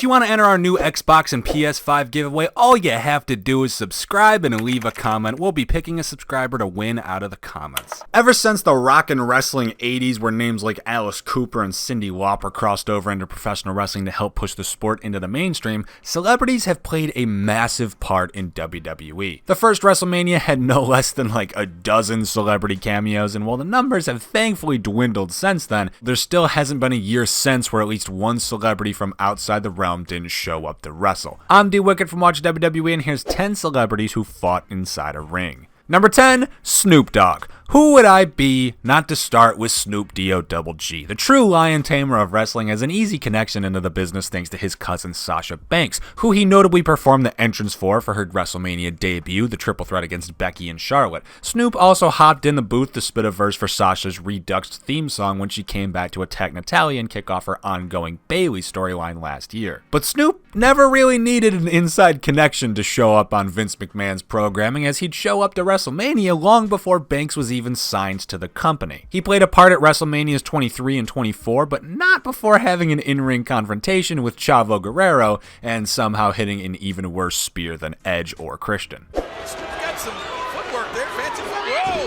If you want to enter our new Xbox and PS5 giveaway, all you have to do is subscribe and leave a comment. We'll be picking a subscriber to win out of the comments. Ever since the rock and wrestling 80s, where names like Alice Cooper and Cyndi Lauper crossed over into professional wrestling to help push the sport into the mainstream, celebrities have played a massive part in WWE. The first WrestleMania had no less than like a dozen celebrity cameos, and while the numbers have thankfully dwindled since then, there still hasn't been a year since where at least one celebrity from outside the realm didn't show up to wrestle. I'm D-Wicked from Watch WWE, and here's 10 celebrities who fought inside a ring. Number 10, Snoop Dogg. Who would I be not to start with Snoop D-O-double-G? The true lion tamer of wrestling has an easy connection into the business thanks to his cousin Sasha Banks, who he notably performed the entrance for her WrestleMania debut, the triple threat against Becky and Charlotte. Snoop also hopped in the booth to spit a verse for Sasha's Redux theme song when she came back to attack Natalya and kick off her ongoing Bayley storyline last year. But Snoop never really needed an inside connection to show up on Vince McMahon's programming, as he'd show up to WrestleMania long before Banks was even signed to the company. He played a part at WrestleManias 23 and 24, but not before having an in-ring confrontation with Chavo Guerrero and somehow hitting an even worse spear than Edge or Christian. Snoop's got some footwork there, fancy footwork. Whoa!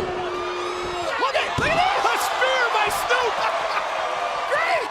Look at that! A spear by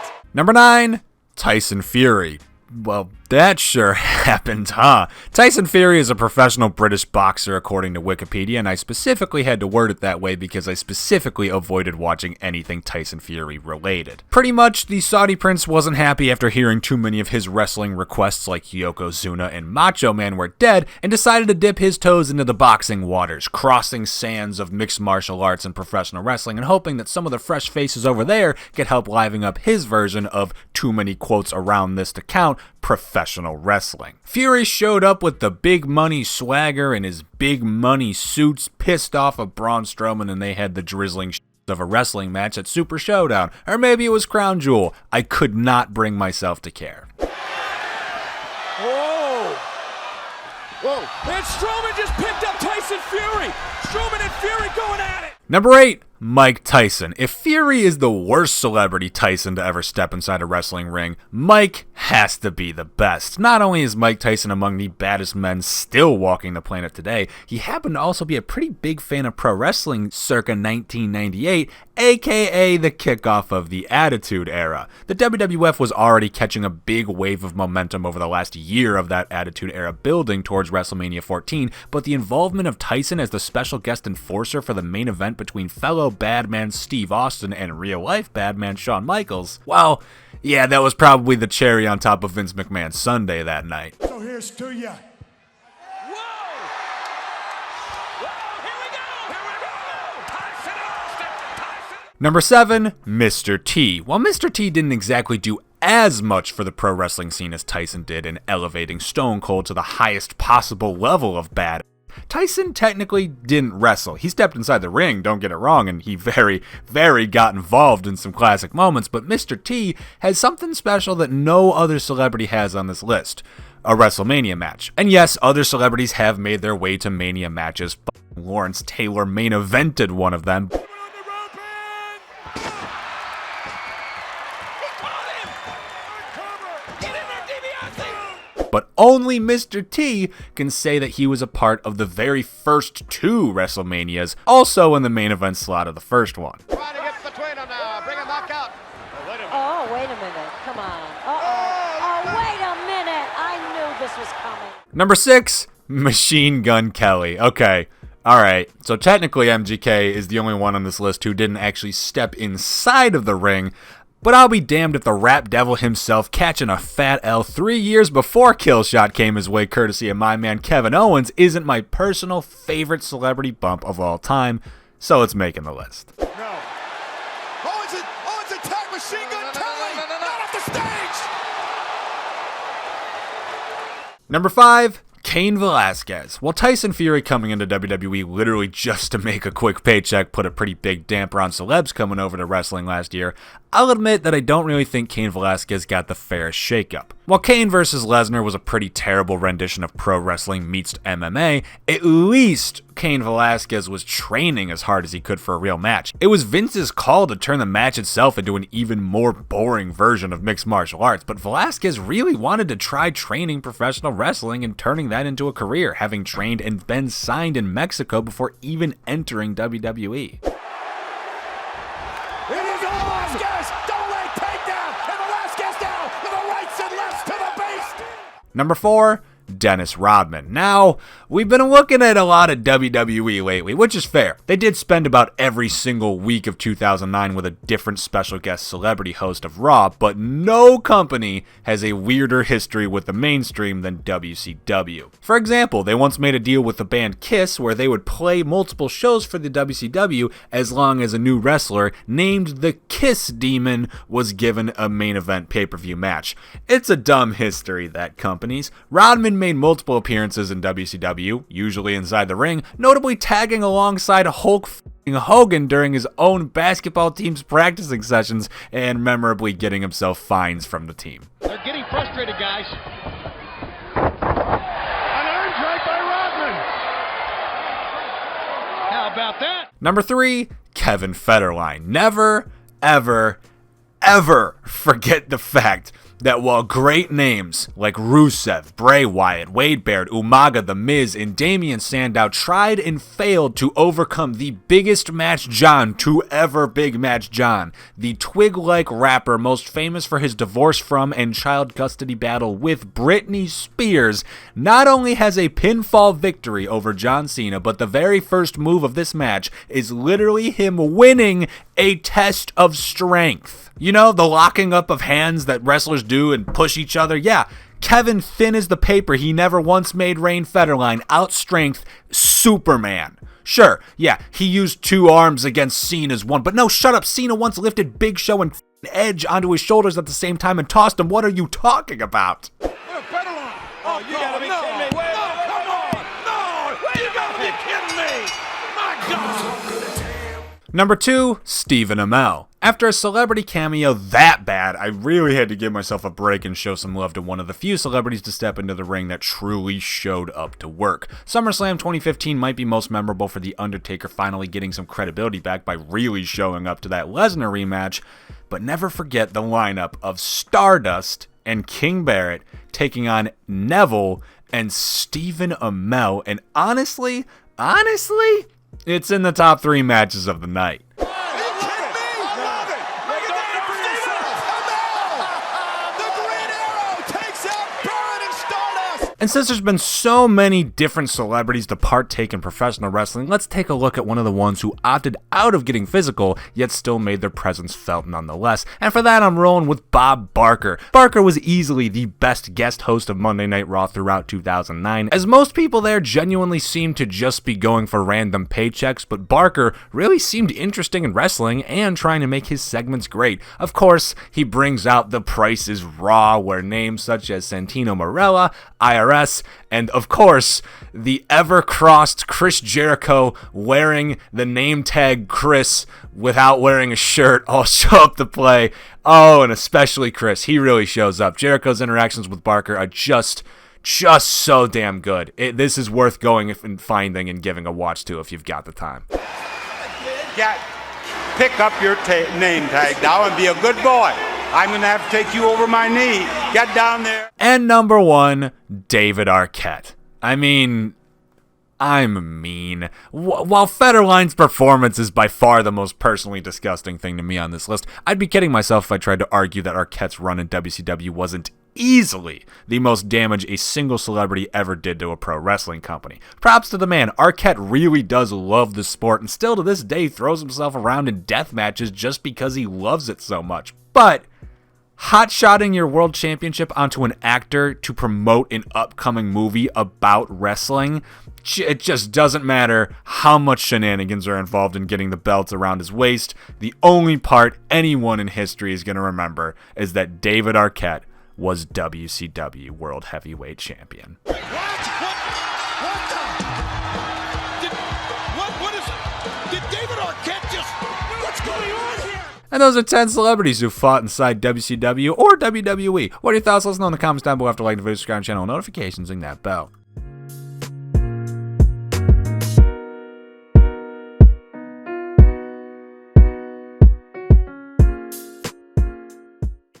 Snoop! Great! Number 9, Tyson Fury. Well, that sure happened, huh? Tyson Fury is a professional British boxer according to Wikipedia, and I specifically had to word it that way because I specifically avoided watching anything Tyson Fury related. Pretty much, the Saudi prince wasn't happy after hearing too many of his wrestling requests like Yokozuna and Macho Man were dead, and decided to dip his toes into the boxing waters, crossing sands of mixed martial arts and professional wrestling, and hoping that some of the fresh faces over there could help liven up his version of too many quotes around this to count professional wrestling. Fury showed up with the big money swagger and his big money suits, pissed off of Braun Strowman, and they had the drizzling of a wrestling match at Super Showdown, or maybe it was Crown Jewel. I could not bring myself to care. Whoa! Whoa! And Strowman just picked up Tyson Fury! Strowman and Fury going at it! Number 8, Mike Tyson. If Fury is the worst celebrity Tyson to ever step inside a wrestling ring, Mike has to be the best. Not only is Mike Tyson among the baddest men still walking the planet today, he happened to also be a pretty big fan of pro wrestling circa 1998, aka the kickoff of the Attitude Era. The WWF was already catching a big wave of momentum over the last year of that Attitude Era building towards WrestleMania 14, but the involvement of Tyson as the special guest enforcer for the main event between fellow Badman Steve Austin and real-life Badman Shawn Michaels, well, yeah, that was probably the cherry on top of Vince McMahon's sundae that night. So here's to ya. Whoa! Whoa! Here we go! Tyson Austin! Tyson! Number 7, Mr. T. While Mr. T didn't exactly do as much for the pro wrestling scene as Tyson did in elevating Stone Cold to the highest possible level of bad, Tyson technically didn't wrestle. He stepped inside the ring, don't get it wrong, and he very got involved in some classic moments, but Mr. T has something special that no other celebrity has on this list: a WrestleMania match. And yes, other celebrities have made their way to Mania matches, but Lawrence Taylor main evented one of them. But only Mr. T can say that he was a part of the very first 2 WrestleManias, also in the main event slot of the first one. Trying to get between them now. Bring him back out. Oh, wait a minute. Come on. Oh, wait a minute. I knew this was coming. Number 6, Machine Gun Kelly. Okay. Alright, so technically MGK is the only one on this list who didn't actually step inside of the ring, but I'll be damned if the rap devil himself catching a fat L 3 years before Killshot came his way courtesy of my man Kevin Owens isn't my personal favorite celebrity bump of all time, so it's making the list. No. Owens attack Machine Gun Kelly! Not off the stage! Number 5, Cain Velasquez. While Tyson Fury coming into WWE literally just to make a quick paycheck put a pretty big damper on celebs coming over to wrestling last year, I'll admit that I don't really think Cain Velasquez got the fairest shakeup. While Cain vs. Lesnar was a pretty terrible rendition of pro wrestling meets MMA, at least Cain Velasquez was training as hard as he could for a real match. It was Vince's call to turn the match itself into an even more boring version of mixed martial arts, but Velasquez really wanted to try training professional wrestling and turning that into a career, having trained and been signed in Mexico before even entering WWE. It is Velasquez! Double leg takedown! And Velasquez down with the rights and lefts to the base! Number 4, Dennis Rodman. Now, we've been looking at a lot of WWE lately, which is fair. They did spend about every single week of 2009 with a different special guest celebrity host of Raw, but no company has a weirder history with the mainstream than WCW. For example, they once made a deal with the band Kiss where they would play multiple shows for the WCW as long as a new wrestler named the Kiss Demon was given a main event pay-per-view match. It's a dumb history, that company's. Rodman made multiple appearances in WCW, usually inside the ring, notably tagging alongside Hulk Hogan during his own basketball team's practicing sessions and memorably getting himself fines from the team. They're getting frustrated, guys. An arm drag by Rodman. How about that? Number 3, Kevin Federline. Never, ever, ever forget the fact that while great names like Rusev, Bray Wyatt, Wade Barrett, Umaga, The Miz, and Damian Sandow tried and failed to overcome the biggest Match John to ever Big Match John, the twig-like rapper most famous for his divorce from and child custody battle with Britney Spears, not only has a pinfall victory over John Cena, but the very first move of this match is literally him winning a test of strength. You know, the locking up of hands that wrestlers do and push each other? Yeah, Kevin, thin as the paper, he never once made rain Federline outstrength Superman. Sure, yeah, he used 2 arms against Cena's 1, but no, shut up, Cena once lifted Big Show and Edge onto his shoulders at the same time and tossed him. What are you talking about? Federline! Oh, you gotta be kidding me! No, come on! No! You gotta be kidding me! My God! Number 2, Stephen Amell. After a celebrity cameo that bad, I really had to give myself a break and show some love to one of the few celebrities to step into the ring that truly showed up to work. SummerSlam 2015 might be most memorable for The Undertaker finally getting some credibility back by really showing up to that Lesnar rematch, but never forget the lineup of Stardust and King Barrett taking on Neville and Stephen Amell, and honestly, it's in the top 3 matches of the night. And since there's been so many different celebrities to partake in professional wrestling, let's take a look at one of the ones who opted out of getting physical, yet still made their presence felt nonetheless. And for that, I'm rolling with Bob Barker. Barker was easily the best guest host of Monday Night Raw throughout 2009, as most people there genuinely seemed to just be going for random paychecks, but Barker really seemed interesting in wrestling and trying to make his segments great. Of course, he brings out The Price is Raw, where names such as Santino Marella, IRS, and of course, the ever-crossed Chris Jericho wearing the name tag Chris without wearing a shirt all show up to play. Oh, and especially Chris. He really shows up. Jericho's interactions with Barker are just so damn good. This is worth going and finding and giving a watch to if you've got the time. Pick up your name tag now and be a good boy. I'm going to have to take you over my knee. Get down there. And number 1, David Arquette. I mean, I'm mean. While Federline's performance is by far the most personally disgusting thing to me on this list, I'd be kidding myself if I tried to argue that Arquette's run in WCW wasn't easily the most damage a single celebrity ever did to a pro wrestling company. Props to the man. Arquette really does love the sport and still to this day throws himself around in death matches just because he loves it so much. But hot-shotting your world championship onto an actor to promote an upcoming movie about wrestling, it just doesn't matter how much shenanigans are involved in getting the belts around his waist. The only part anyone in history is going to remember is that David Arquette was WCW World Heavyweight Champion. What did David Arquette just... What's going on here? And those are 10 celebrities who fought inside WCW or WWE. What are your thoughts? Let us know in the comments down below after liking the video, subscribe to the channel, notifications, ring that bell.